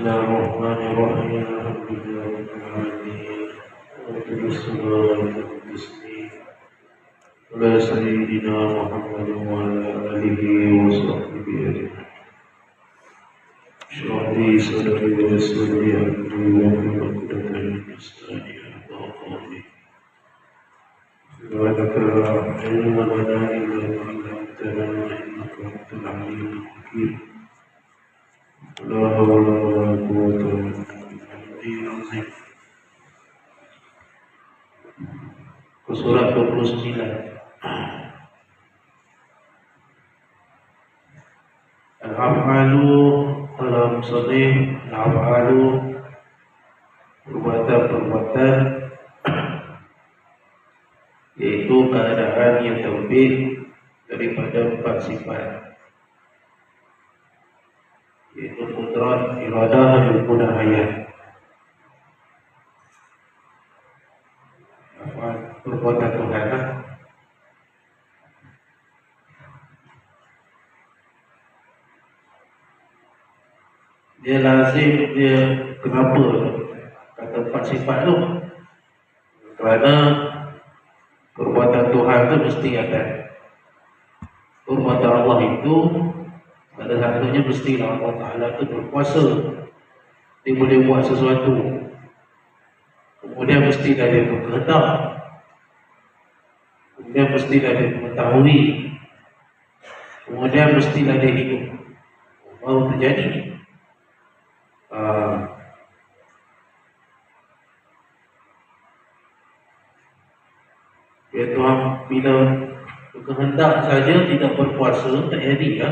Bismillahirrahmanirrahim. Alhamdulillahirrahmanirrahim. Wassalatu wassalamu ala sayyidina Muhammadin wa ala alihi wa sahbihi ajma'in. Shrah li sadri wa yassir li amri wahlul 'uqdatam min lisani yafqahu qawli. Subhanaka la ilma lana illa ma 'allamtana innaka antal 'alimul hakim. La hawla wa la quwwata illa billah. Surat 29. Al-af'alu dalam sahih, al-af'alu perbuatan-perbuatan, yaitu keadaan yang terbit daripada 4 sifat, yaitu qudrat, iradah, ilmu dan hayat. Perbuatan Tuhan. Dia lazim, dia kenapa kata 4 sifat tu? Kerana perbuatan Tuhan tu mesti ada. Perbuatan Allah itu pada satunya mestilah Allah Ta'ala tu berkuasa. Dia boleh buat sesuatu. Kemudian mestilah dia berkehendak. Kemudian mestilah dia mengetahui. Kemudian mestilah dia hidup. Baru terjadi. Ya Tuhan, bila berkehendak saja tidak berkuasa, tak jadi ya.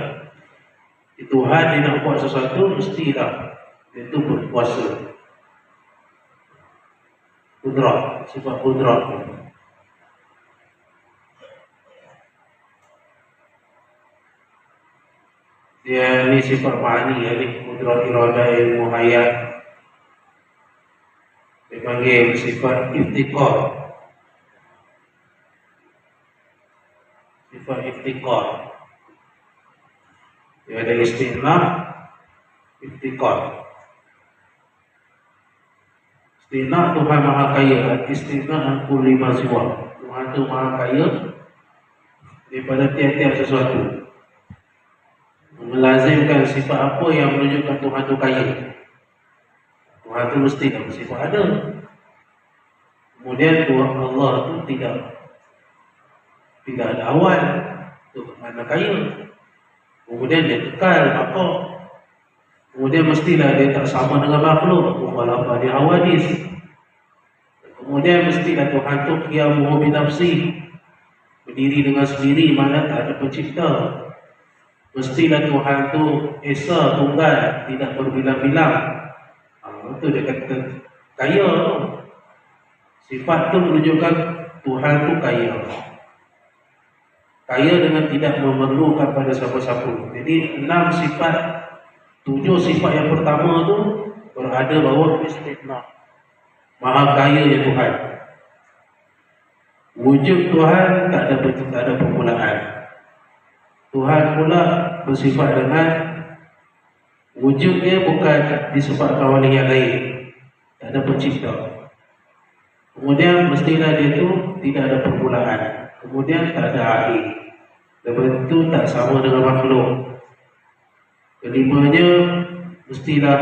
Tuhan dia nak buat sesuatu, mestilah dia tu berkuasa. Qudrat, sifat qudrat. Dia ni sifat ma'ani ya, ni qudrat, iradah, ilmu, hayat. Dia panggil sifat iftiqar. Sifat iftiqar. Dia ada istilah iftiqar. Istilah Tuhan Maha Kaya, istilah kulli ma siwa. Tuhan tu Maha Kaya daripada tiap-tiap sesuatu. Melazimkan sifat apa yang menunjukkan Tuhan tu kaya. Tuhan tu mesti bersifat ada. Kemudian Tuhan Allah tu tidak ada awal. Itu mana kaya. Kemudian dia kekal apa. Kemudian mestilah dia tak sama dengan makhluk. Walaupun dia hawadis. Kemudian mestilah Tuhan tu qiyamuhu binafsi. Berdiri dengan sendiri, mana tak ada pencipta. Mestilah Tuhan tu esa, tunggal, tidak berbilang-bilang. Itu dia kata kaya. Sifat tu menunjukkan Tuhan tu kaya. Kaya dengan tidak memerlukan pada siapa-siapa. Jadi 6 sifat, 7 sifat yang pertama tu berada bawah istighna. Maha kaya ya Tuhan. Wujud Tuhan tak ada permulaan. Tuhan pula bersifat dengan wujudnya bukan disebabkan oleh yang lain. Tak ada pencipta. Kemudian mestilah dia tu tidak ada permulaan. Kemudian tak ada akhir. Lepas itu tak sama dengan makhluk. Kelimanya mestilah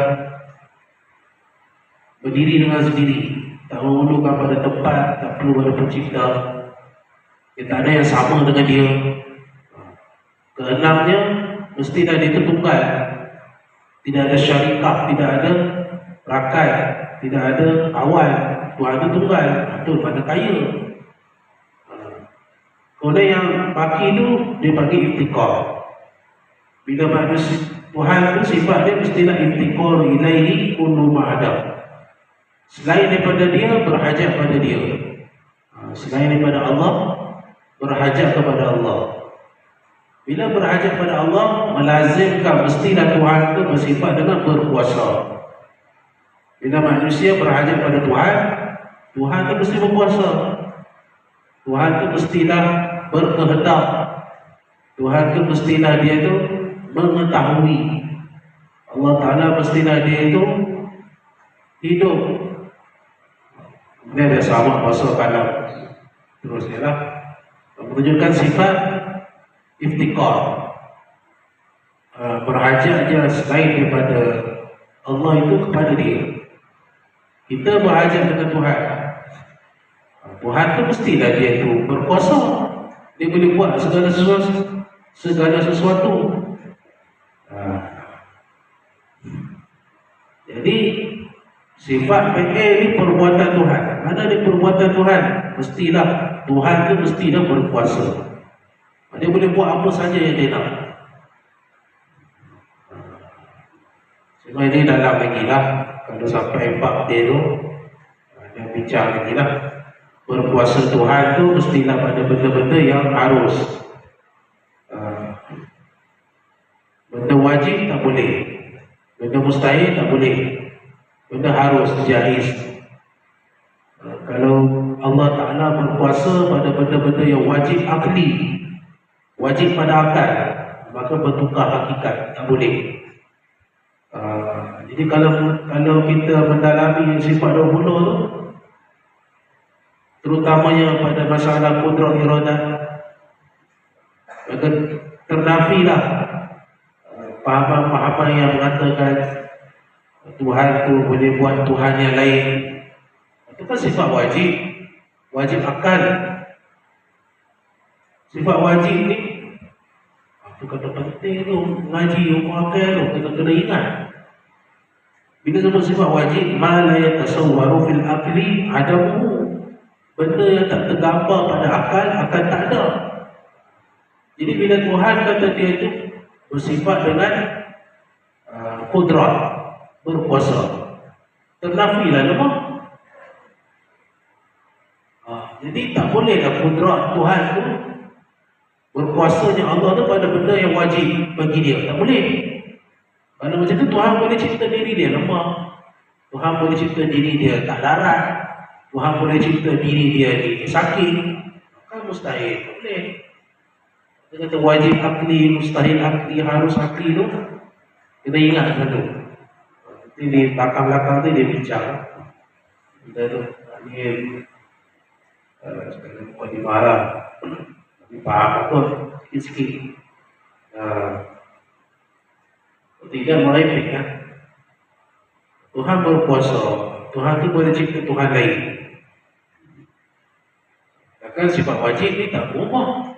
berdiri dengan sendiri. Tak memerlukan pada tempat, tak perlu pada pencipta. Dia tak ada yang sama dengan dia. Keenamnya, mestilah dia itu tunggal. Tidak ada syarikah, tidak ada rakai, tidak ada awal. Tuhan itu tunggal. Itu pada kaya. Kemudian yang baki itu, dia panggil iftiqar. Bila manusia Tuhan itu sifat dia mestilah iftiqar ilaihi kullu ma'adam. Selain daripada dia, berhajat pada dia. Selain daripada Allah, berhajat kepada Allah. Bila berhajat pada Allah, melazimkan mestilah Tuhan itu bersifat dengan berkuasa. Bila manusia berhajat pada Tuhan, Tuhan itu mesti berkuasa. Tuhan itu mestilah berkehendak. Tuhan itu mestilah dia itu mengetahui. Allah Ta'ala mestilah dia itu hidup. Dia ada sama masuk kalam. Terus ialah menunjukkan sifat iftikar, berhajat dia selain daripada Allah itu kepada dia. Kita berhajat dengan Tuhan. Tuhan itu mestilah dia itu berkuasa. Dia boleh buat segala sesuatu. Jadi sifat fi'il ni perbuatan Tuhan. Mana dia perbuatan Tuhan? Mestilah Tuhan tu mestilah berkuasa. Dia boleh buat apa saja yang dia nak. Sebab ini dalam lagi lah, kalau sampai bab dia tu dia bincang lagi lah. Berkuasa Tuhan tu mestilah pada benda-benda yang harus. Benda wajib tak boleh, benda mustahil tak boleh, benda harus, jaiz. Kalau Allah Ta'ala berkuasa pada benda-benda yang wajib akli, wajib pada akal, maka bertukar hakikat, tak boleh. Jadi kalau kita mendalami sifat 20 tu, terutamanya pada masalah kudrat iradah, maka ternafilah pahaman-pahaman yang mengatakan Tuhan tu boleh buat Tuhan yang lain. Itu kan sifat wajib, wajib akal. Sifat wajib ni, itu kata penting tu, ngaji ilmu akal tu, kita kena ingat. Bila sebut sifat wajib, ma la yatasawwaru fil akli adamu. Benda yang tak tergambar pada akal akan tak ada. Jadi bila Tuhan kata dia itu bersifat dengan kudrat, berkuasa, ternafilah lemah. Jadi tak bolehlah kudrat Tuhan tu, berkuasanya Allah tu pada benda yang wajib bagi dia. Tak boleh. Kalau macam tu Tuhan boleh cipta diri dia lemah, Tuhan boleh cipta diri dia tak larat, Tuhan boleh cipta diri dia ni sakit. Kan mustahil. Tak boleh. Dia kata wajib akli, mustahil akli, harus akli tu, kita ingat dulu. Nanti di belakang-belakang tu dia bincang. Kita tu ni sekarang buat dimarah, tapi faham apa sikit-sikit. Tidak merepek kan. Tuhan berkuasa, Tuhan tu boleh cipta Tuhan lain. Takkan sifat wajib ni tak berubah.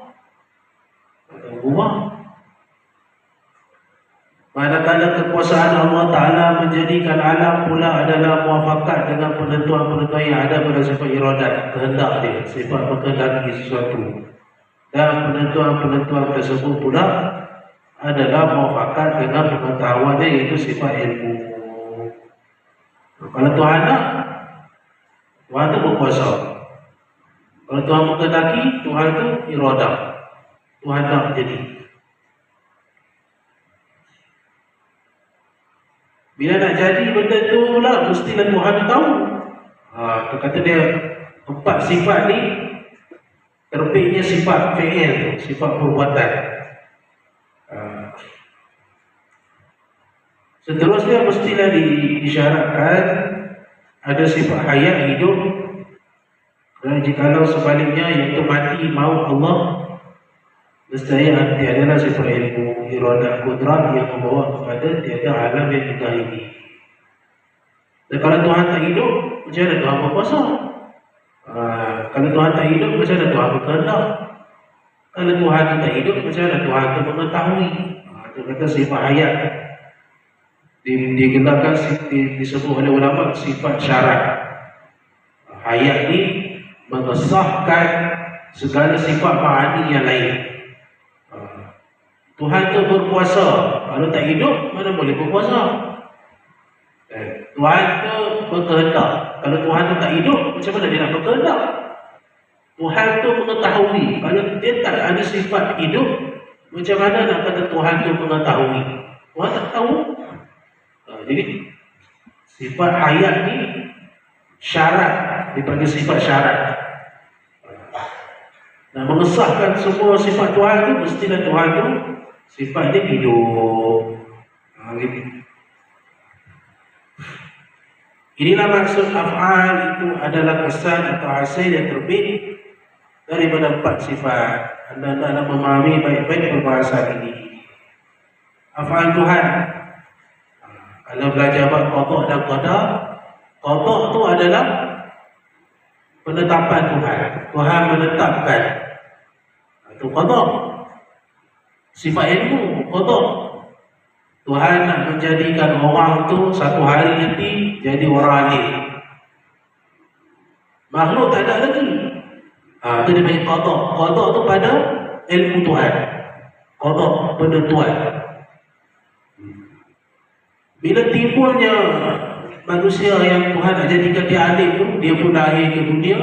Manakala kekuasaan Allah Ta'ala menjadikan alam pula adalah muafakat dengan penentuan-penentuan yang ada pada sifat iradat, kehendak dia, sifat menghendaki sesuatu. Dan penentuan-penentuan tersebut pula adalah muafakat dengan pengetahuan dia, iaitu sifat ilmu. Kalau Tuhan nak, Tuhan tu berkuasa. Kalau Tuhan menghendaki, Tuhan tu iradah, Tuhan nak jadi. Bila nak jadi benda tu lah, mestilah Tuhan tahu. Dia kata dia 4 sifat ni, terbitnya sifat fi'il, sifat perbuatan. Seterusnya mestilah disyaratkan ada sifat hayat, hidup. Dan jikalau sebaliknya, iaitu mati, maut Allah, mestinya tiadalah sifat ilmu, iradah, kudrat yang membawa kepada tiada alam yang kita ini. Dan kalau Tuhan tak hidup, macam mana Tuhan berkuasa? Kalau Tuhan tak hidup, macam mana Tuhan berkehendak? Kalau Tuhan tak hidup, macam mana Tuhan itu mengetahui? Itu kata sifat hayat. Digelarkan, disebut oleh ulama sifat syarat. Hayat ni mengesahkan segala sifat ma'ani yang lain. Tuhan tu berkuasa. Kalau tak hidup, mana boleh berkuasa? Tuhan tu berkehendak. Kalau Tuhan tu tak hidup, macam mana dia nak berkehendak? Tuhan tu mengetahui. Kalau dia tak ada sifat hidup, macam mana nak kata Tuhan tu mengetahui? Tuhan tak tahu. Jadi sifat hayat ni syarat, dipanggil sifat syarat. Nah, mengesahkan semua sifat Tuhan tu, mestilah Tuhan tu sifat dia hidup. Inilah maksud af'al itu adalah kesan atau hasil yang terbit daripada 4 sifat. Anda nak memahami baik-baik perbahasan ini. Af'al Tuhan. Kalau belajar bab qada dan qadar, qada itu adalah penetapan Tuhan. Tuhan menetapkan. Itu qada. Sifat ilmu, qada. Tuhan nak menjadikan orang tu satu hari nanti jadi orang alim. Makhluk tak ada lagi. Itu dia panggil qada. Qada tu pada ilmu Tuhan. Qada, penentuan. Bila timbulnya manusia yang Tuhan nak jadikan dia alim tu, dia pun lahir ke dunia,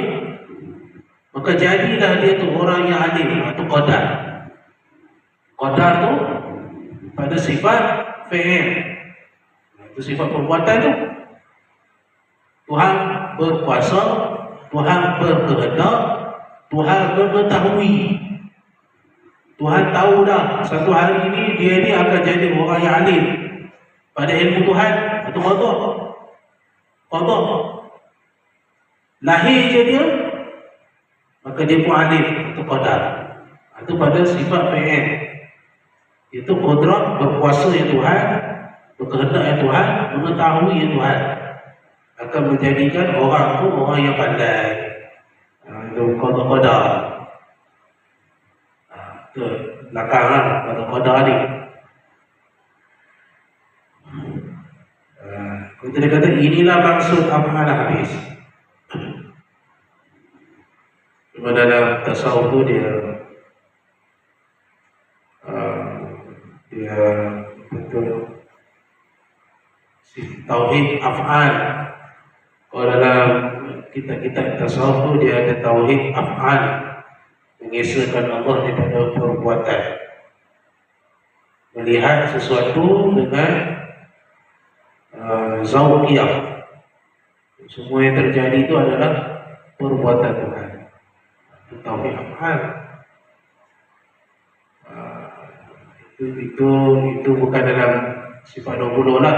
maka jadilah dia tu orang yang alim. Itu qadar. Qadar tu pada sifat fi'il. Itu sifat perbuatan tu. Tuhan berkuasa, Tuhan berkehendak, Tuhan mengetahui. Tuhan tahu dah satu hari ini dia ni akan jadi orang yang alim. Pada ilmu Tuhan, itu qada. Qada. Lahir je dia, maka dia pun alim. Itu qadar. Itu pada sifat fi'il. Itu qudrat, berkuasa yang Tuhan, berkehendak yang Tuhan, mengetahui yang Tuhan, akan menjadikan orang tu orang yang pandai. Itu qadar. Itu belakanglah pada qadar ni. Kita kata inilah maksud af'al habis. Cuma dalam tasawuf tu dia betul tauhid af'al. Kalau dalam kitab tasawuf tu dia ada tauhid af'al, mengesahkan Allah daripada perbuatan, melihat sesuatu dengan zauqiyah. Semua yang terjadi itu adalah perbuatan Tuhan. Itu tauhid af'al. Itu bukan dalam sifat 20 lah.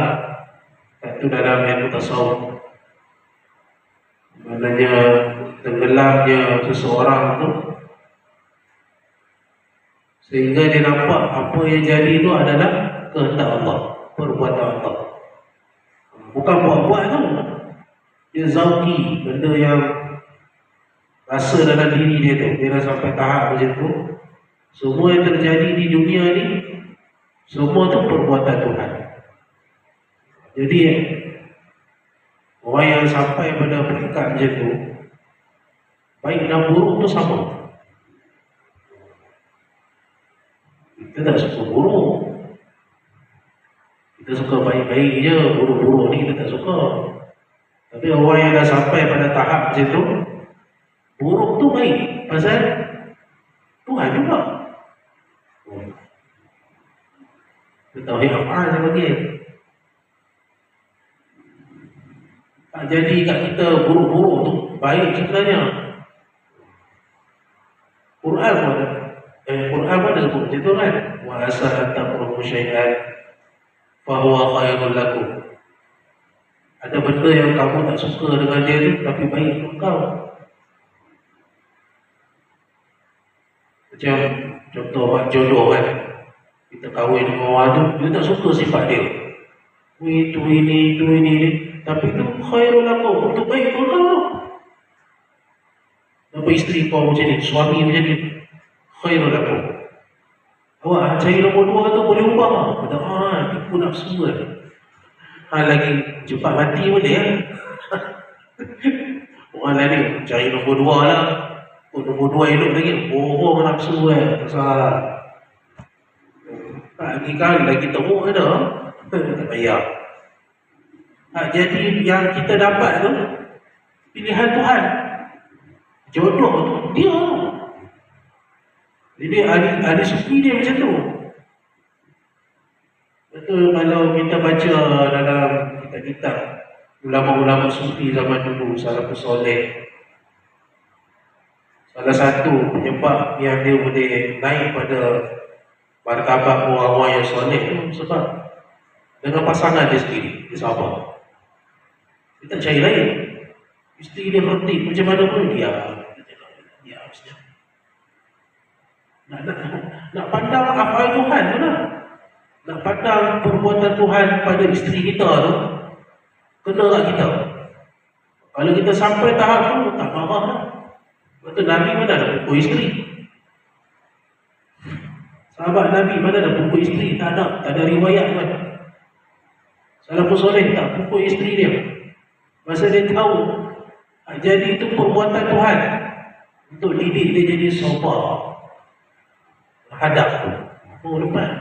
Itu dalam yang tasawuf. Maknanya tenggelamnya seseorang tu sehingga dia nampak apa yang jadi itu adalah kehendak Allah, perbuatan Allah. Bukan buat-buat tu. Dia zauqi, benda yang rasa dalam diri dia tu. Dia dah sampai tahap macam tu. Semua yang terjadi di dunia ni, semua tu perbuatan Tuhan. Jadi orang yang sampai pada peringkat macam tu, baik dan buruk tu sama. Kita tak suka buruk. Kita suka baik-baik je, buruk-buruk ni kita tak suka. Tapi orang yang dah sampai pada tahap macam tu, buruk tu baik, pasal Tuhan juga. Itu tauhid af'al dia panggil. Tak jadi kat kita buruk-buruk tu baik sebenarnya. Quran pun ada. Quran pun ada sebut macam tu kan. Wa asa an takrahu syai'an fa huwa khairul lakum. Ada benda yang kamu tak suka dengan dia tu, tapi baik untuk kau. Macam contoh buat jodoh kan. Kita kahwin dengan orang tu, dia tak suka sifat dia. Itu ini. Tapi itu khairul lakum, untuk baik untuk kau. Apa isteri kau macam ni, suami macam ni, khairul lakum. Awak cari nombor 2 tu boleh ubah. Kata, tipu nafsu kan. Lagi cepat mati boleh kan. Orang lain cari nombor 2 lah. Nombor 2 elok lagi. Bohong nafsu kan. Tak salah. Lagi kali lagi teruk ada. Tak payah. Jadi yang kita dapat tu pilihan Tuhan. Jodoh tu dia. Jadi ahli sufi dia macam tu. Betul kalau kita baca dalam kitab-kitab ulama-ulama sufi zaman dulu, salafus soleh, salah satu penyebab yang dia boleh naik pada martabat orang-orang yang soleh tu sebab dengan pasangan dia sendiri, dia sabar. Dia tak cari lain. Isteri dia berhenti, macam mana pun dia saja. Nak pandang afal Tuhan tu lah. Nak pandang perbuatan Tuhan pada isteri kita tu, kena kat kita. Kalau kita sampai tahap tu, tak marah lah. Sebab tu Nabi mana ada pukul isteri? Sahabat Nabi mana ada pukul isteri? Tak ada riwayat kan. Salafus soleh tak pukul isteri dia. Masa dia tahu jadi itu perbuatan Tuhan untuk didik dia jadi sabar hadap lepas.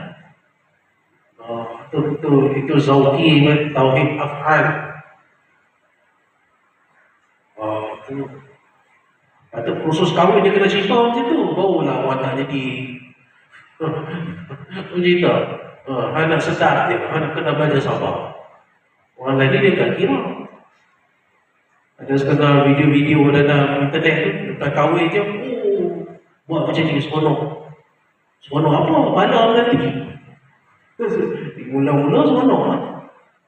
Itu zauqi tauhid af'al. Atau khusus kahwin dia kena cerita macam tu, barulah awak tak jadi cerita. Anak sedap dia, anak kena belajar sabar. Orang lain dia tak kira. Ada setengah video-video dalam internet tu, lepas kahwin je, buat macam ni, seronok. Seronok apa? Bala nanti. Mula-mula seronok lah.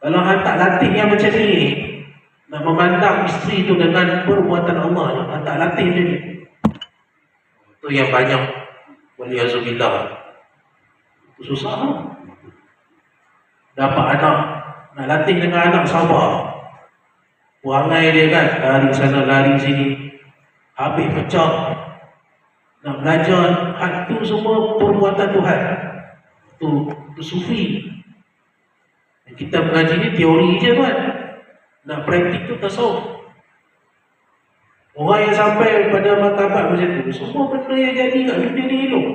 Kalau hantar latih yang macam ni, nak memandang isteri tu dengan perbuatan Allah ni, hantar latih macam ni. Itu yang banyak waliyazubillah. Itu susah lah. Dapat anak, nak latih dengan anak sabar. Perangai dia kan, lari sana, lari sini. Habis pecah. Nak belajar, itu semua perbuatan Tuhan. Itu sufi. Kita mengaji ni teori je kan. Nak praktik tu tasawuf. Orang yang sampai pada martabat macam tu, semua benda yang jadi kat dunia ni elok.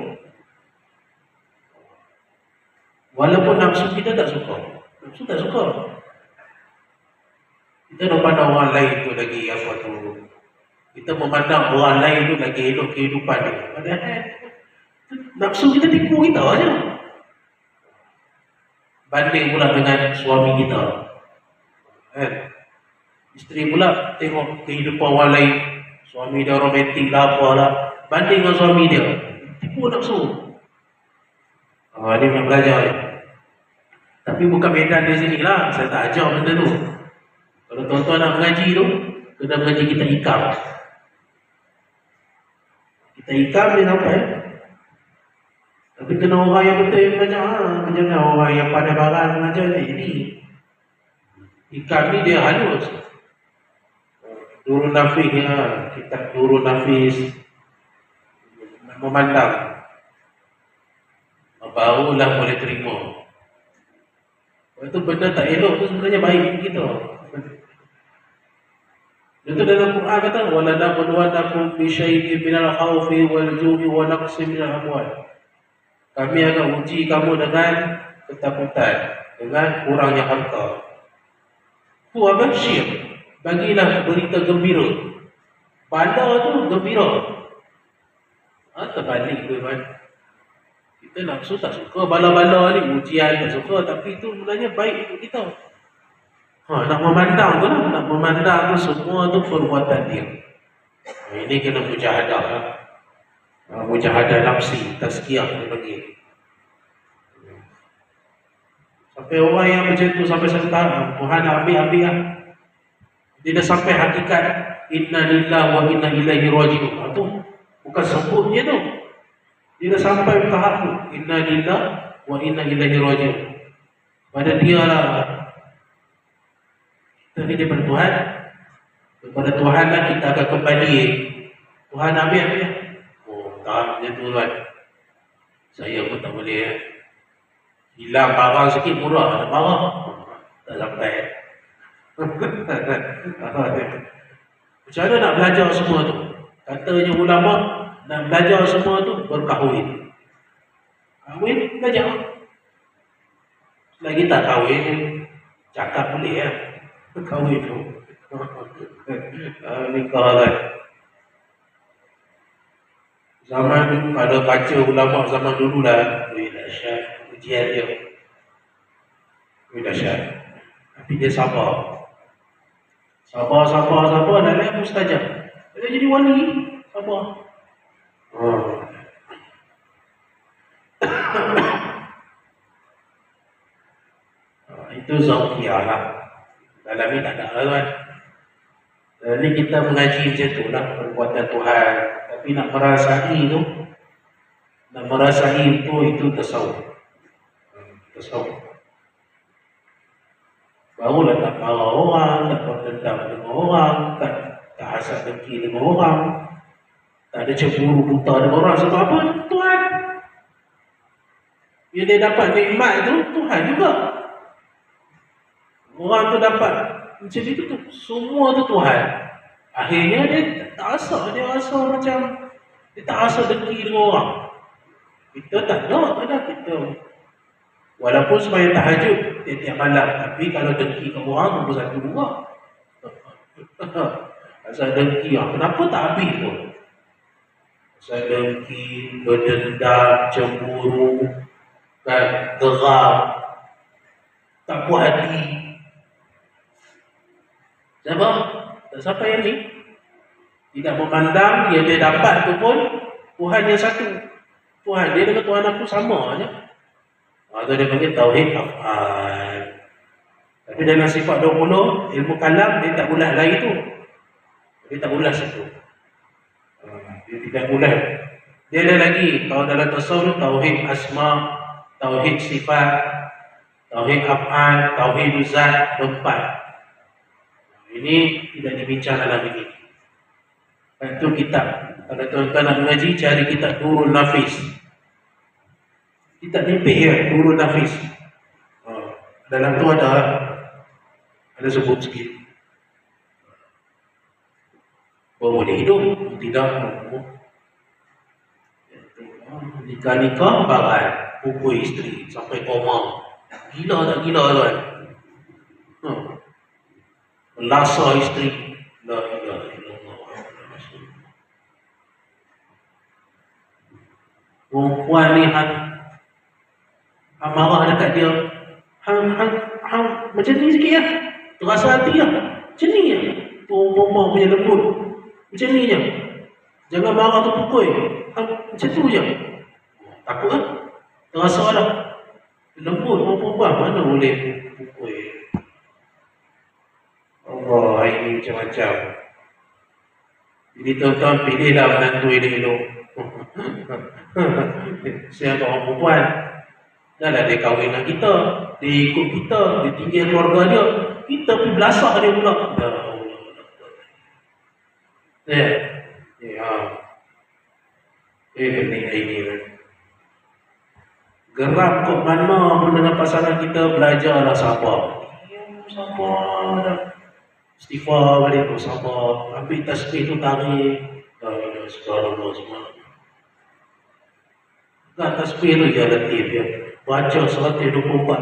Walaupun nafsu kita tak suka. Nafsu tak suka. Kita nak pandang orang lain tu lagi apa tu. Kita memandang orang lain tu lagi elok kehidupan dia. Padahal nafsu kita tipu kita aja. Banding pula dengan suami kita. Isteri pula tengok kehidupan orang lain. Suami dia romantik lah apalah. Banding dengan suami dia. Tipu nafsu. Dia nak belajar dia. Tapi bukan medan di sini lah. Saya tak ajar benda tu. Kalau tuan-tuan nak mengaji tu, kena mengaji kita ikam. Kita ikam dia sampai. Tapi kena orang yang betul yang mengajar. Jangan orang yang pada barang mengajar ni. Ikam ni dia halus. Nurul Nafis ya, kitab Nurul Nafis. Memandang. Barulah boleh terima. Itu benda tak elok tu sebenarnya baik kita. Itu dalam Quran kata wala nabluwannakum bi syai'in minal khawfi wal ju'i wa naqsin minal amwal. Kami akan uji kamu dengan ketakutan, dengan kurangnya harta. Wa bashir, bagilah berita gembira. Bala tu gembira. Terbalik tu kan. Kita nafsu tak suka bala-bala ni, ujian tak suka, tapi itu sebenarnya baik untuk kita. Nak memandang tu lah, nak memandang tu semua tu perbuatan dia. Ini kena mujahadah lah. Mujahadah nafsi, tazkiyah dia panggil. Sampai orang yang macam tu sampai satu tahap, Tuhan ambil lah. Dia dah sampai hakikat inna lillahi wa inna ilaihi raji'un. Itu bukan sebut je tu. Dia dah sampai tahap tu, inna lillahi wa inna ilaihi raji'un. Pada dia lah. Ini daripada Tuhan. Kepada Tuhan lah kita akan kembali. Tuhan ambil. Tak macam tu kan. Saya pun tak boleh. Hilang barang sikit murah, ada barang. Tak sampai. Macam mana nak belajar semua tu? Katanya ulama, nak belajar semua tu berkahwin. Kahwin, belajar. Selagi tak kahwin, cakap boleh ya. Kahwin tu. Nikah kan. Zaman dulu, ada baca ulama zaman dulu lah. Dahsyat, ujian dia. Dahsyat. Tapi dia sabar. Sabar, dah lah mustajab. Dia jadi wali, sabar. Itu zauqiyah lah. Dalam ni tak ada lah kan. Ni kita mengaji macam tu lah perbuatan Tuhan. Tapi nak merasai itu tasawuf. Tasawuf. Barulah tak marah orang, tak berdendam dengan orang, tak hasad dengki dengan orang, tak ada cemburu buta dengan orang. Sebab apa? Tuhan. Bila dia dapat nikmat itu, Tuhan juga. Orang tu dapat macam itu tu, semua tu Tuhan. Akhirnya dia tak rasa, dia tak rasa dengki dengan orang. Kita tak nak pada kita. Walaupun sembahyang tahajud tiap malam, tapi kalau dengki ke orang, nombor satu juga. Asal dengki, kenapa tak habis pun? Asal dengki, berdendam, cemburu, geram, tak puas hati. Sebab tak siapa yang ni tidak memandang yang dia dapat tu pun Tuhan yang satu. Tuhan dia dengan Tuhan aku sama aja. Atau dia panggil tauhid af'al. Tapi dalam sifat 20 ilmu kalam dia tak ulas lagi tu. Dia tak ulas itu. Dia tidak ulas. Dia ada lagi kalau dalam tasawuf tauhid asma, tauhid sifat, tauhid af'al, tauhid zat, 4. Ini tidak dibincang dalam ini. Itu kitab. Kalau tuan-tuan nak mengaji, cari kitab Nurul Nafis. Kitab mimpi ya, Nurul Nafis. Dalam tu ada sebut sikit. Boleh hidup, tidak. Nikah-nikah, barat, pukul isteri, sampai koma. Gila tak gila tuan? Melasa isteri. La ilaha illallah. Perempuan ni marah dekat dia. Macam ni sikit ya. Terasa hati ya. Macam ni ya. Perempuan punya lembut. Macam ni je. Jangan marah tu pukul. Macam tu je. Takut kan? Terasa lah. Lembut perempuan mana boleh pukul. Allah, ini macam-macam. Jadi tuan-tuan pilihlah menantu elok-elok. Siapa orang perempuan? Dah lah dia kahwin dengan kita, dia ikut kita, dia tinggal keluarga dia, kita pergi belasah dia pula. Kening ini kan. Geram kok mana pun dengan pasangan kita, belajarlah sabar. Sabar. Istighfar balik, sabar. Ambil tasbih tu tarik. Subhanallah semua. Tak tasbih tu je Latif ya. Baca 124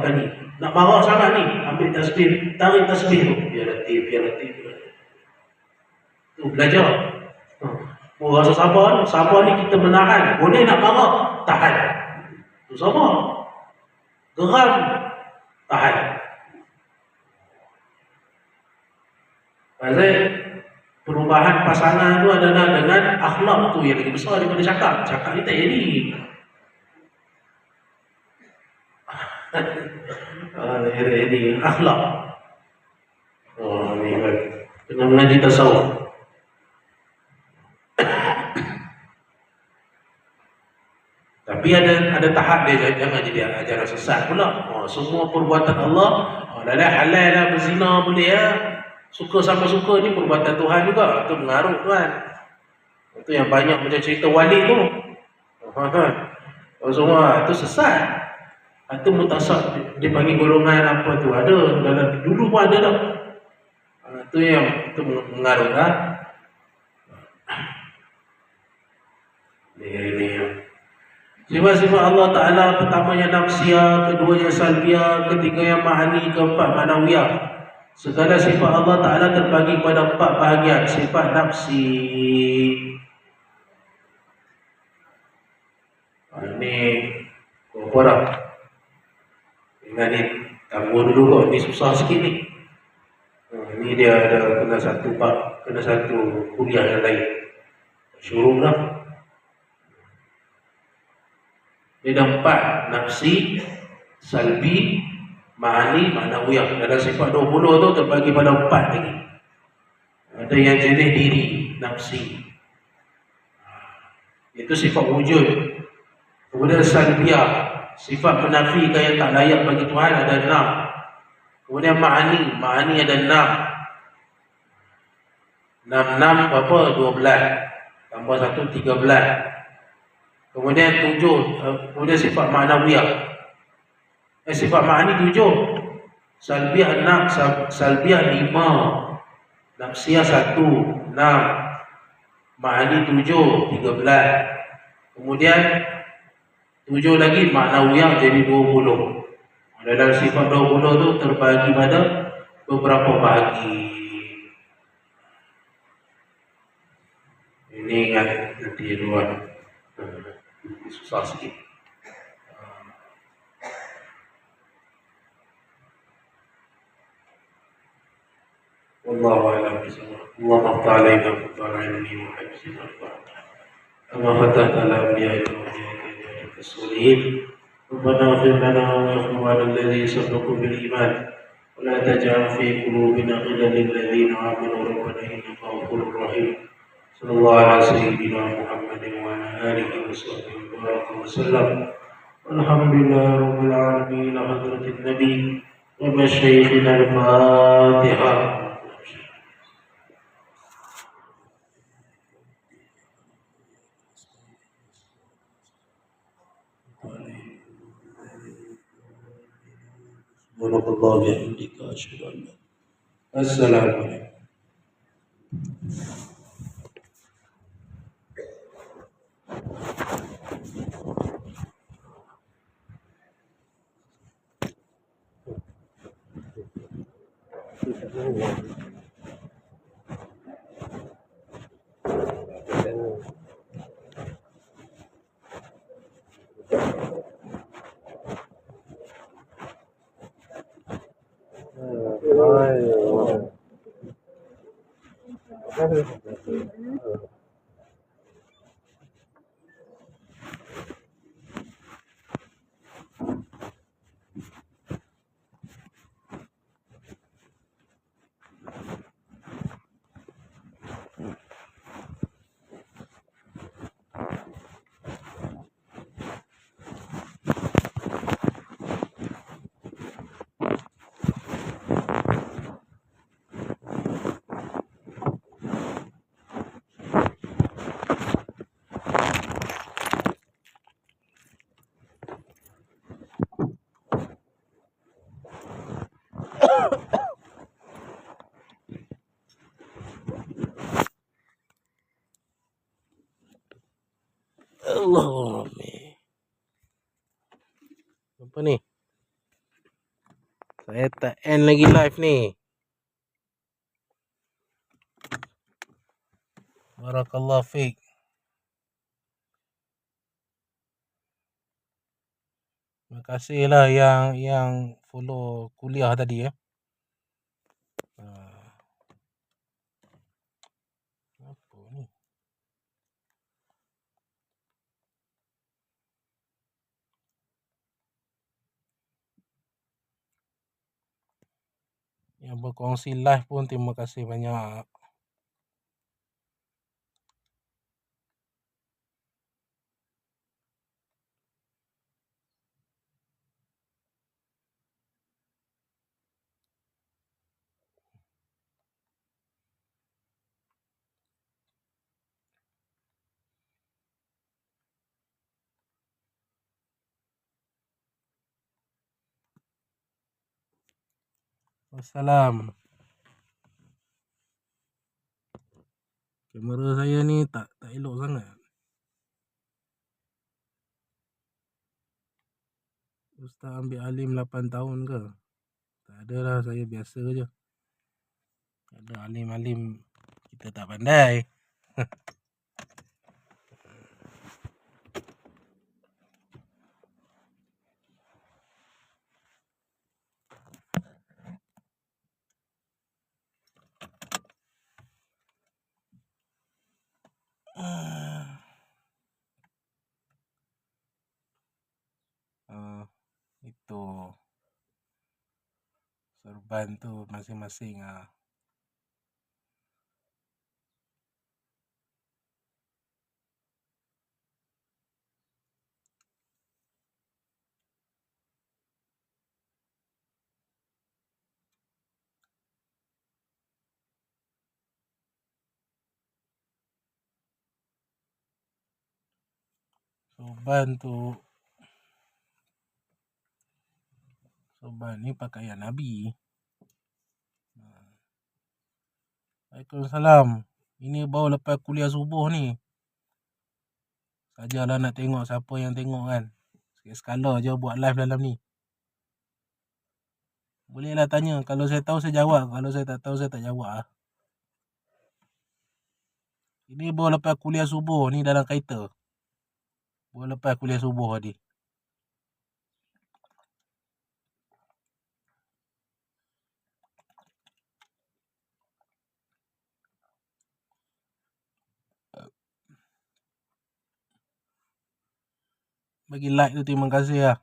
kali. Nak marah sangat ni, ambil tasbih, tarik tasbih tu. Ya Latif, ya Latif. Tu belajar. Rasa sabar ni kita menahan. Boleh nak marah, tahan. Tu sabar. Geram, tahan. Pasal perubahan pasangan tu adalah dengan akhlak tu yang lebih besar daripada cakap. Cakap ni tak jadi. Ini akhlak. Ni kan. Kena mengaji tasawuf. Tapi ada tahap dia, jangan jadi ajaran sesat pula. Semua perbuatan Allah, halal lah, berzina boleh ya. Suka sama suka ni perbuatan Tuhan juga. Itu mengaruh Tuhan. Itu yang banyak macam cerita Walid tu. Semua itu sesat. Itu mutasab. Dia panggil golongan apa tu. Ada dalam dulu pun ada dah. Itu yang itu mengaruh lah. Ini sifat-sifat Allah Ta'ala pertamanya nafsiyah, keduanya salbiyah, ketiganya ma'ani, keempat manawiyah. Segala sifat Allah Ta'ala terbagi kepada 4 bahagian. Sifat nafsi. Ini berapa dah? Ingat ni, tangguh dulu kot. Ini susah sikit ni. Ini dia ada kena satu kuliah yang lain. Syuruh dah. Dia ada 4. Nafsi, salbi, ma'ani, ma'nawiyah. Dalam sifat 20 tu terbagi pada 4 lagi. Ada yang jenis diri, nafsi. Itu sifat wujud. Kemudian salbiah, sifat menafikan yang tak layak bagi Tuhan, ada 6. Kemudian ma'ani ada 6. 6 berapa? 12. Tambah 1, 13. Kemudian 7, kemudian sifat ma'nawiyah. Sifat ma'ani 7. Salbiah 6, salbiah 5. Nafsiyah 1, 6. Ma'ani 7, 13. Kemudian 7 lagi ma'nawiyah jadi 20. Dalam sifat 20 tu terbagi pada beberapa bahagi. Ini ingat nanti luar. Susah sikit. Wallahu a'lam bishawab. Allahu ta'ala ila qutara ilmi wa hifzina al-Fatihah. Kama fatahta ala anbiya'ika wa ja'alika as-solihin. ربنا اغفر لنا ولإخواننا الذين سبقوا بالإيمان ولا تجعل في قلوبنا غلا للذين آمنوا ربنا إنك غفور رحيم. صلى الله على سيدنا محمد وعلى آله وصحبه وبارك وسلم. والحمد لله رب العالمين. حضرة النبي ومشايخنا الفاتحة. سبحانك اللهم وبحمدك أشهد أن لا إله إلا أنت. السلام عليكم. Allah. Apa ni? Saya tak end lagi live ni. Barakallahu fiik. Terima kasihlah yang follow kuliah tadi ya. Apa ni? Yang berkongsi live pun terima kasih banyak. Wassalam. Kamera saya ni tak elok sangat. Ustaz ambil alim 8 tahun ke? Tak ada lah, saya biasa je. Ada alim-alim kita tak pandai. Itu serban tu masing-masing Soban ni pakaian Nabi. Waalaikumsalam. Ini baru lepas kuliah subuh ni. Sajalah nak tengok siapa yang tengok kan. Sekala je buat live dalam ni. Bolehlah tanya. Kalau saya tahu saya jawab. Kalau saya tak tahu saya tak jawab lah. Ini baru lepas kuliah subuh ni dalam kereta. Baru lepas kuliah subuh tadi. Bagi like tu terima kasih lah.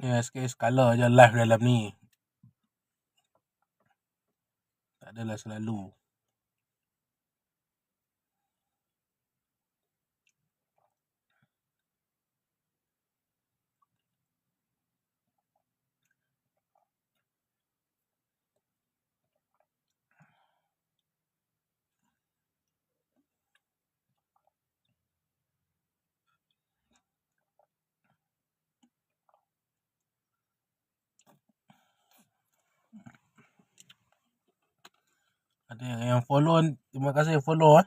Ya, sekala je live dalam ni. Tak adalah selalu. Ada yang follow, terima kasih follow ah.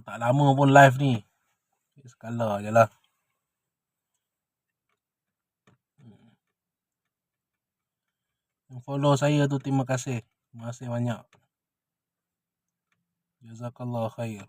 Tak lama pun live ni. Sekala je lah. Yang follow saya tu terima kasih. Terima kasih banyak. Jazakallah khair.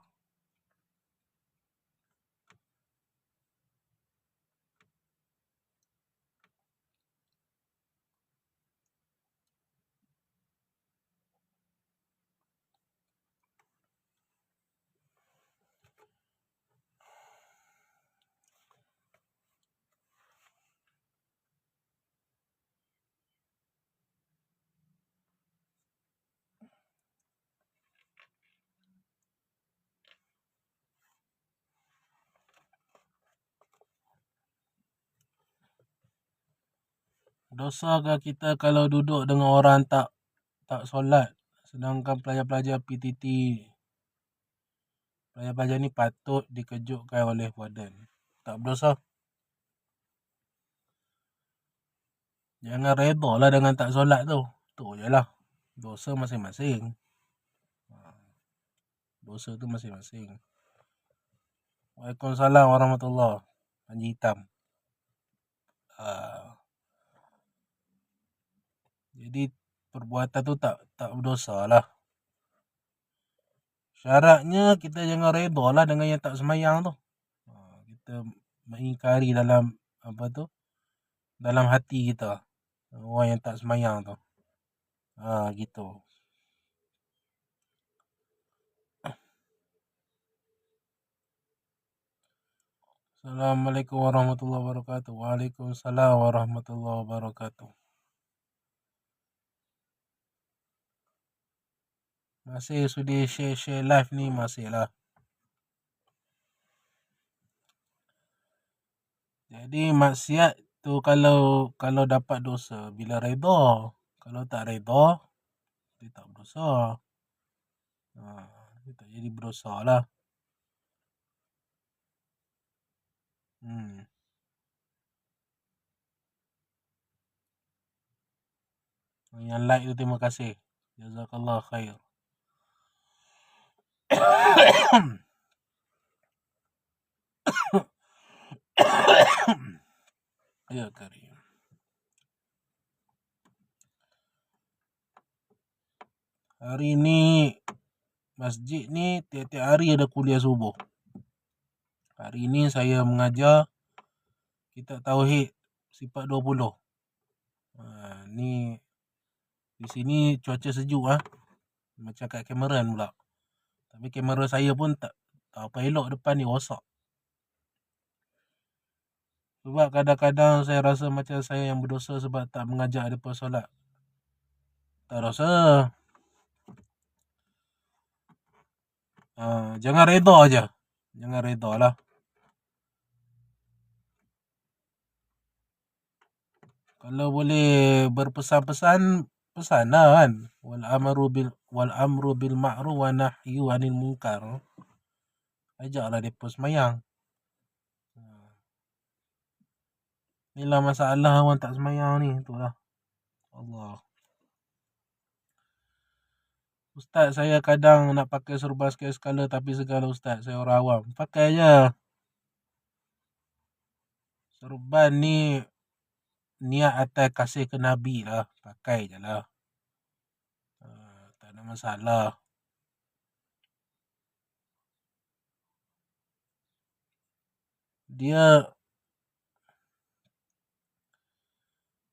Dosakah kita kalau duduk dengan orang tak solat, sedangkan pelajar-pelajar PTT, pelajar-pelajar ni patut dikejutkan oleh warden? Tak berdosa. Jangan redha lah dengan tak solat tu. Tu je lah. Dosa masing-masing. Dosa tu masing-masing. Waalaikumsalam warahmatullahi. Panji hitam. Jadi perbuatan tu tak berdosa lah. Syaratnya kita jangan redha lah dengan yang tak semayang tu. Kita mengingkari dalam dalam hati kita orang yang tak semayang tu. Gitu. Assalamualaikum warahmatullahi wabarakatuh. Waalaikumsalam warahmatullahi wabarakatuh. Masih sudi share live ni masih lah. Jadi maksiat tu kalau dapat dosa bila redha. Kalau tak redha dia tak berdosa. Dia tak jadi berdosa lah. Yang like tu terima kasih. Jazakallah khair. Ya karim. Hari ni masjid ni tiap-tiap hari ada kuliah subuh. Hari ni saya mengajar kitab tauhid sifat 20. Ni di sini cuaca sejuk macam kat Cameron pula. Tapi kamera saya pun tak apa elok depan ni, rosak. Sebab kadang-kadang saya rasa macam saya yang berdosa sebab tak mengajak mereka solat. Tak dosa. Jangan redha aja. Jangan redha lah. Kalau boleh berpesan-pesan, pesan lah kan. Wal amru bil ma'ruf wa nahyu anil munkar. Ajaklah depa semayang. Inilah masalah orang tak semayang ni, itulah. Allah. Ustaz, saya kadang nak pakai serban sekali-sekala tapi segala ustaz, saya orang awam. Pakai je. Serban ni niat atas kasih ke Nabi lah. Pakai je lah. Tak ada masalah. Dia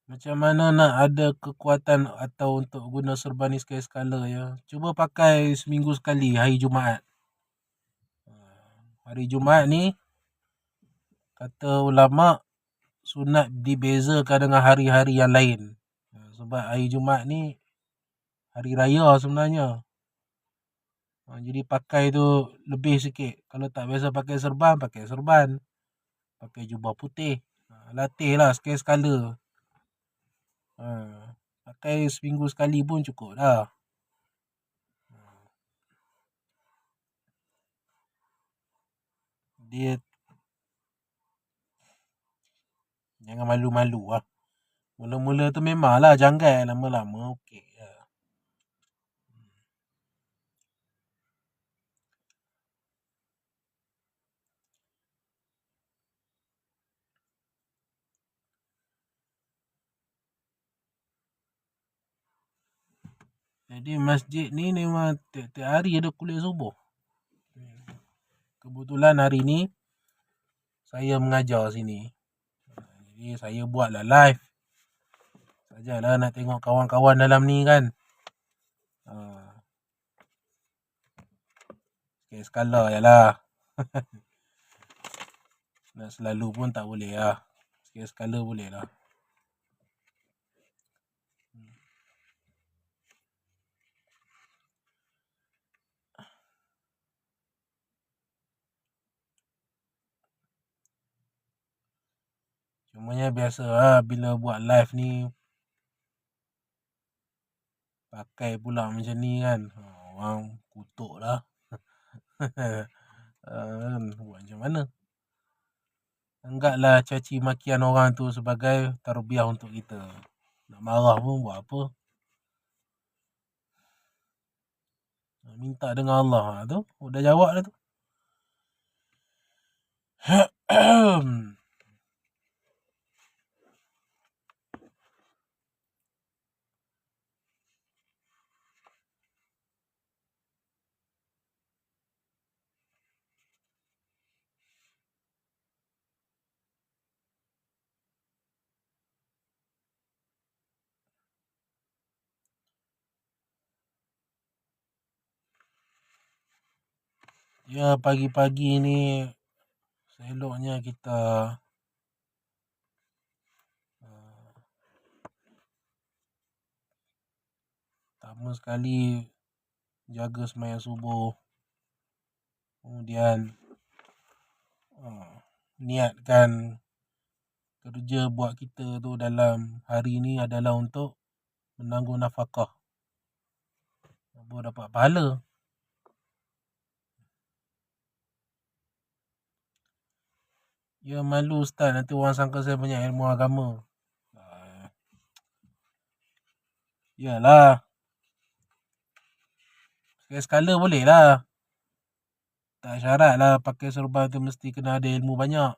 macam mana nak ada kekuatan atau untuk guna serban ni sekali-sekala ya. Cuba pakai seminggu sekali hari Jumaat. Hari Jumaat ni kata ulama sunat dibezakan dengan hari-hari yang lain. Sebab hari Jumaat ni hari raya sebenarnya. Jadi pakai tu lebih sikit. Kalau tak biasa pakai serban, pakai serban. Pakai jubah putih. Latih lah sekali-sekala. Pakai seminggu sekali pun cukup dah. Dia jangan malu-malu lah. Mula-mula tu memanglah janggal, lama-lama okey. Jadi masjid ni memang tiap-tiap hari ada kuliah subuh. Kebetulan hari ni saya mengajar sini. Jadi saya buatlah live. Sajalah nak tengok kawan-kawan dalam ni kan. Okay, skala je lah. Nak selalu pun tak boleh lah. Skala boleh lah. Cumanya biasa lah bila buat live ni pakai pula macam ni kan. Orang kutuk lah. Buat macam mana? Anggaplah caci makian orang tu sebagai tarbiyah untuk kita. Nak marah pun buat apa? Minta dengan Allah tu. Dah jawab dah tu. Ya pagi-pagi ni seloknya kita pertama sekali jaga sembahyang subuh. Kemudian niatkan kerja buat kita tu dalam hari ni adalah untuk menanggung nafkah. Baru dapat pahala. Ya malu ustaz, nanti orang sangka saya banyak ilmu agama. Yalah. Sekali-sekala boleh lah. Tak syarat lah pakai serban tu mesti kena ada ilmu banyak.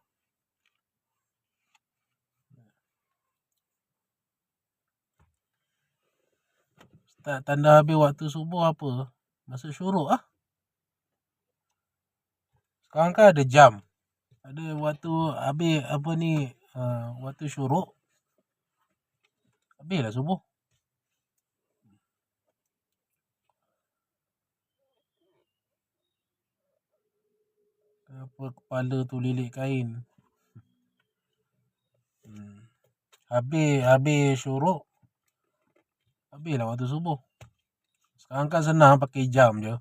Ustaz, tanda habis waktu subuh apa? Masa syuruk lah. Sekarang kan ada jam. Ada waktu habis apa ni, waktu syuruk. Habislah subuh. Apa kepala tu lilit kain. Habis syuruk. Habislah waktu subuh. Sekarang kan senang pakai jam je.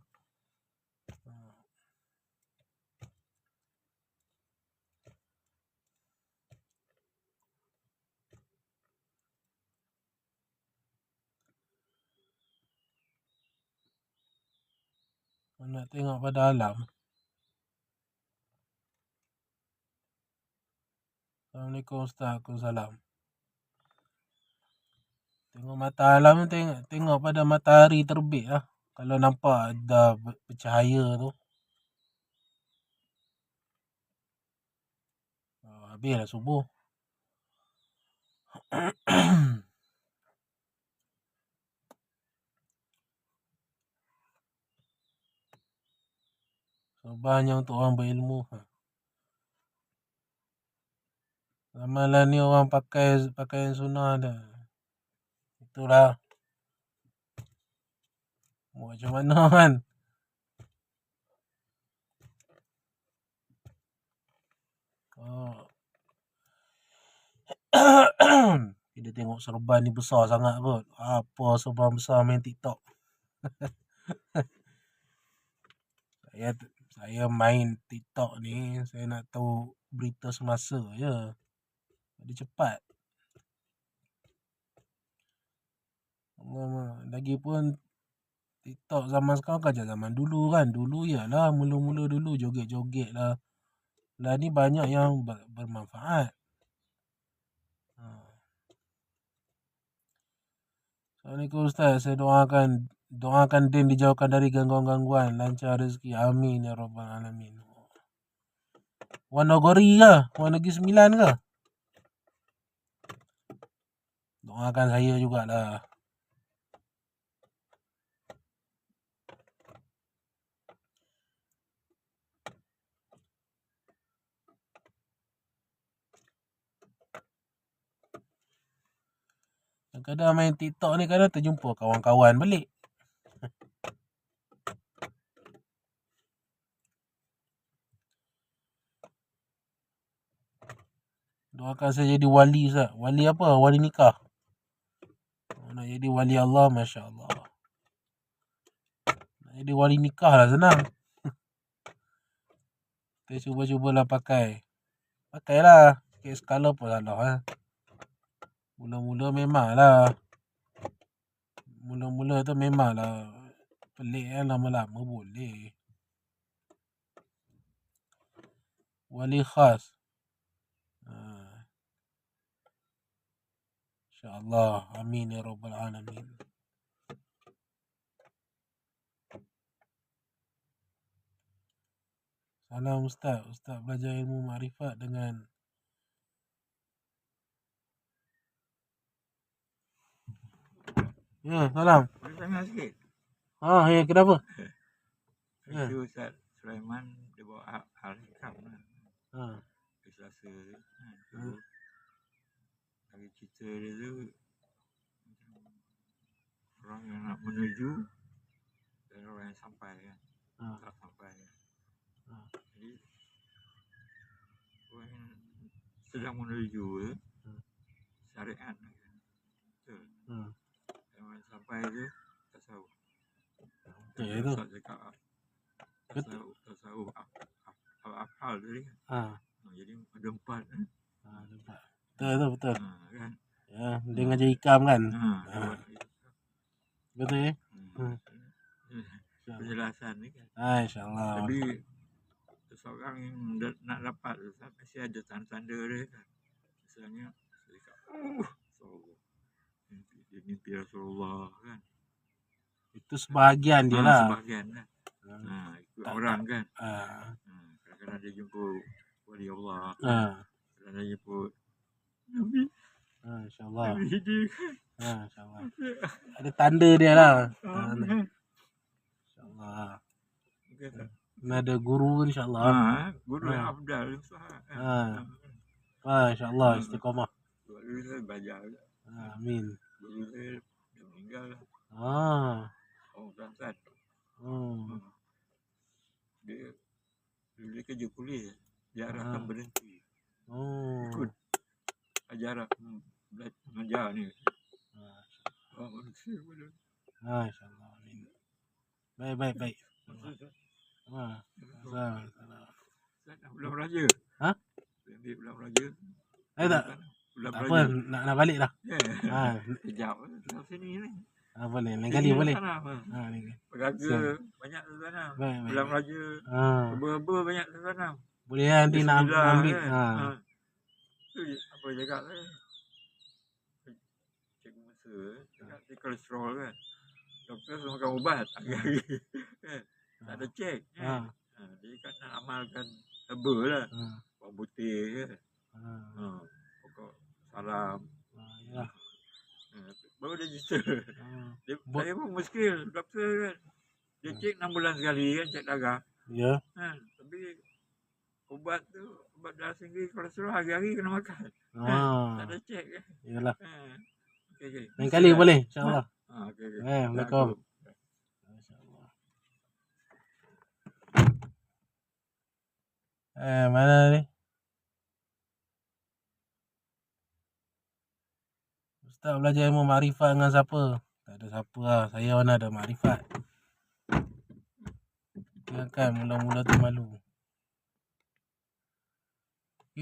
Nak tengok pada alam. Assalamualaikum Ustaz. Waalaikumsalam. Tengok mata alam tu, tengok pada matahari terbit lah. Kalau nampak dah bercahaya tu. Habislah subuh. Banyak untuk orang berilmu. Ramalan ni orang pakaian sunnah dah. Itulah. Mau macam mana kan? Kita tengok serban ni besar sangat kot. Apa serban besar main TikTok. Saya main TikTok ni, saya nak tahu berita semasa je. Jadi cepat. Lagipun TikTok zaman sekarang kan zaman dulu kan. Dulu ialah mula-mula dulu joget-joget lah. Lah ni banyak yang bermanfaat. Assalamualaikum Ustaz. Saya doakan Din dijauhkan dari gangguan-gangguan, lancar rezeki. Amin ya rabbal alamin. Wonogiri ke? Wonogiri 9 ke? Doakan saya jugalah. Kadang main TikTok ni kadang terjumpa kawan-kawan balik. Doakan saya jadi wali Ustaz. Wali apa? Wali nikah. Nak jadi wali Allah, Masya Allah. Nak jadi wali nikah lah senang. Kita cuba-cubalah pakai. Pakailah. Sikit skala pun salah. Mula-mula memanglah pelik kan, lama-lama boleh. Wali khas. InsyaAllah. Amin ya rabbal alamin. Salam Ustaz. Ustaz belajar ilmu makrifat dengan ya, salam. Boleh tanya sikit? Ya, kenapa? Itu Ustaz Sulaiman dia bawa hal-hikam lah. Di Selasa tu. Lagi cerita dia tu orang yang nak menuju dan orang yang sampai kan. Tak sampai kan. Jadi orang yang sedang menuju tu syariat kan. Betul. Yang sampai tu tasawuf. Betul tu. Ustaz cakap tasawuf afal tadi kan. Jadi ada 4 kan. Betul. Kan. Ya, dia ngajar ikam kan. Betul ya. Penjelasan ni kan. InsyaAllah. Tapi seseorang yang nak dapat mesti ada tanda-tanda dia kan. Misalnya dia cakap Rasulullah. Dia mimpi Rasulullah kan. Itu sebahagian dia lah. Sebahagian kan. Ikut orang kan. Kadang-kadang dia jumpa wali Allah. Kadang-kadang dia jumpa Nabi. InsyaAllah. Nabi dia kan. InsyaAllah. Ada tanda dia lah. InsyaAllah. Ada guru insyaAllah. Guru yang afdal. InsyaAllah istiqamah. Guru saya belajar. Amin. Guru saya dah meninggal lah. Orang Kelantan. Dia kerja kuliah. Dia arahkan berhenti. Ikut ajaran mengajar ni. InsyaAllah. Amin. Baik. Bulan Raja. Ambil bulan Raja. Tak apa, nak balik dah. Kejap. Dalam sini ni. Boleh. Lain Ini kali boleh. tanam. Lain kali. Peraga Siap. banyak tertanam. Baik. Bulan Raja, herba-herba banyak tertanam. Boleh lah nanti nak Bismillah ambil. kan. Tu apa cakap kan. Cikgu masa cakap dia kolesterol kan. Doktor suruh makan ubat hari-hari. Kan. Tak ada cek kan. Dia kan nak amalkan herba lah. Bawang putih kan. Pokok salam. Yalah. Baru dia register. Saya pun muskil doktor kan. Dia cek 6 bulan sekali kan, cek darah. Ya. Tapi ubat tu, ubat darah tinggi kolesterol hari-hari kena makan. Tak ada cek kan. Yalah. Okay. Lain kali boleh, insyaAllah. Okay. Assalamualaikum. Mana ni? Ustaz belajar ilmu makrifat dengan siapa? Tak ada siapa lah. Saya mana ada makrifat. Ya kan, mula-mula tu malu.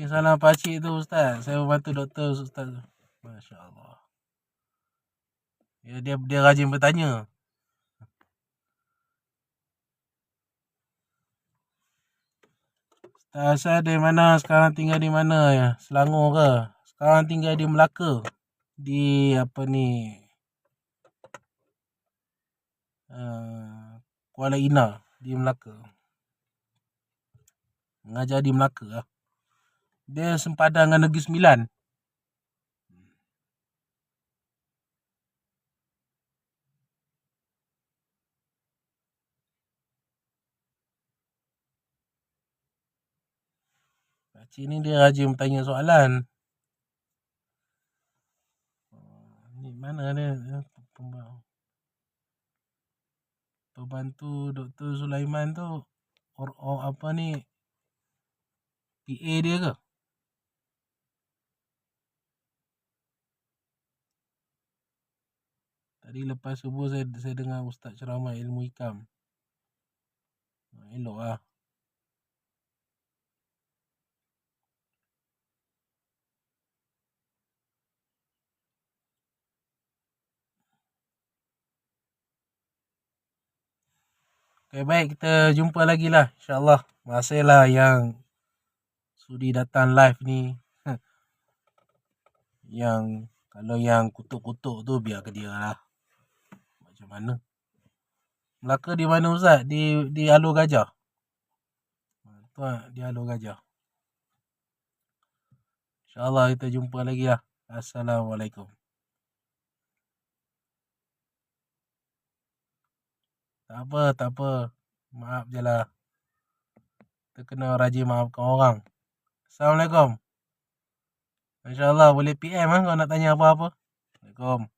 Salam pakcik tu Ustaz. Saya membantu doktor Ustaz. Masya Allah. Ya, dia rajin bertanya. Ustaz Asad dari mana? Sekarang tinggal di mana ya? Selangor ke? Sekarang tinggal di Melaka. Di apa ni? Kuala Ina di Melaka. Mengajar di Melaka lah. Dia sempadan dengan Negeri Sembilan. Pakcik ni dia rajin bertanya soalan. Ni mana dia? Pembantu Dr. Sulaiman tu apa ni? PA dia ke? Tadi lepas subuh saya dengar Ustaz ceramah ilmu hikam. Elok lah. Okay, baik, kita jumpa lagi lah, insyaAllah. Masihlah yang sudi datang live ni. Yang kalau yang kutuk-kutuk tu biar ke dia lah. Macam mana? Melaka di mana Ustaz? Di Alur Gajah. Tu lah, di Alur Gajah. InsyaAllah kita jumpa lagi lah. Assalamualaikum. Tak apa. Maaf je lah. Kita kena rajin maafkan orang. Assalamualaikum. InsyaAllah boleh PM lah kalau nak tanya apa-apa. Assalamualaikum.